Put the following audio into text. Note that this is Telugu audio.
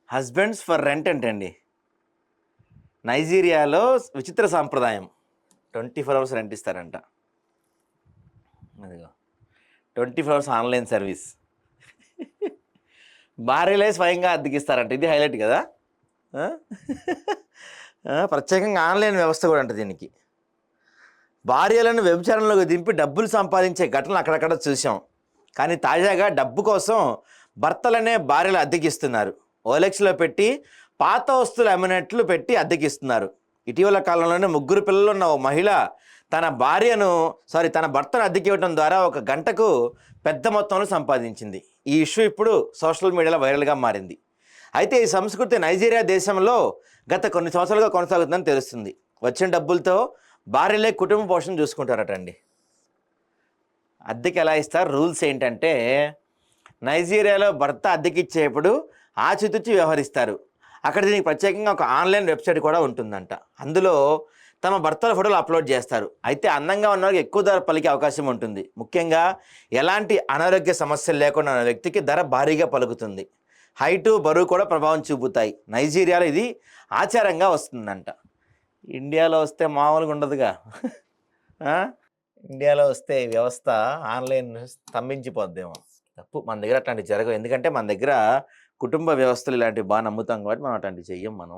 హస్బెండ్స్ ఫర్ రెంట్ అంటండి. నైజీరియాలో విచిత్ర సాంప్రదాయం. 24 అవర్స్ రెంట్ ఇస్తారంట. అదిగో 24 అవర్స్ ఆన్లైన్ సర్వీస్. భార్యలే స్వయంగా అద్దెకిస్తారంట. ఇది హైలైట్ కదా. ప్రత్యేకంగా ఆన్లైన్ వ్యవస్థ కూడా అంట దీనికి. భార్యలను వ్యభిచారంలోకి దింపి డబ్బులు సంపాదించే ఘటనలు అక్కడక్కడ చూసాం. కానీ తాజాగా డబ్బు కోసం భర్తలనే భార్యలు అద్దెకిస్తున్నారు. ఓలెక్స్లో పెట్టి పాత వస్తువులు అమ్మినట్లు పెట్టి అద్దెకిస్తున్నారు. ఇటీవల కాలంలోనే 3 పిల్లలు ఉన్న ఓ మహిళ తన భర్తను అద్దెకి ఇవ్వడం ద్వారా ఒక గంటకు పెద్ద మొత్తంలో సంపాదించింది. ఈ ఇష్యూ ఇప్పుడు సోషల్ మీడియాలో వైరల్గా మారింది. అయితే ఈ సంస్కృతి నైజీరియా దేశంలో గత కొన్ని సంవత్సరాలుగా కొనసాగుతుందని తెలుస్తుంది. వచ్చిన డబ్బులతో భార్యలే కుటుంబ పోషణ చూసుకుంటారటండి. అద్దెకి ఎలా ఇస్తారు? రూల్స్ ఏంటంటే, నైజీరియాలో భర్త అద్దెకిచ్చేప్పుడు ఆచితూచి వ్యవహరిస్తారు. అక్కడ దీనికి ప్రత్యేకంగా ఒక ఆన్లైన్ వెబ్సైట్ కూడా ఉంటుందంట. అందులో తమ భర్తల ఫోటోలు అప్లోడ్ చేస్తారు. అయితే అందంగా ఉన్న వారికి ఎక్కువ ధర పలికే అవకాశం ఉంటుంది. ముఖ్యంగా ఎలాంటి అనారోగ్య సమస్యలు లేకుండా ఉన్న వ్యక్తికి ధర భారీగా పలుకుతుంది. హైటు, బరువు కూడా ప్రభావం చూపుతాయి. నైజీరియాలో ఇది ఆచారంగా వస్తుందంట. ఇండియాలో వస్తే మామూలుగా ఉండదుగా. ఇండియాలో వస్తే వ్యవస్థ ఆన్లైన్ స్తంభించిపోద్దేమో. తప్పు. మన దగ్గర అట్లాంటివి జరగవు. ఎందుకంటే మన దగ్గర కుటుంబ వ్యవస్థలు ఇలాంటివి బాగా నమ్ముతాం కాబట్టి మనం అట్లాంటివి చెయ్యం మనం.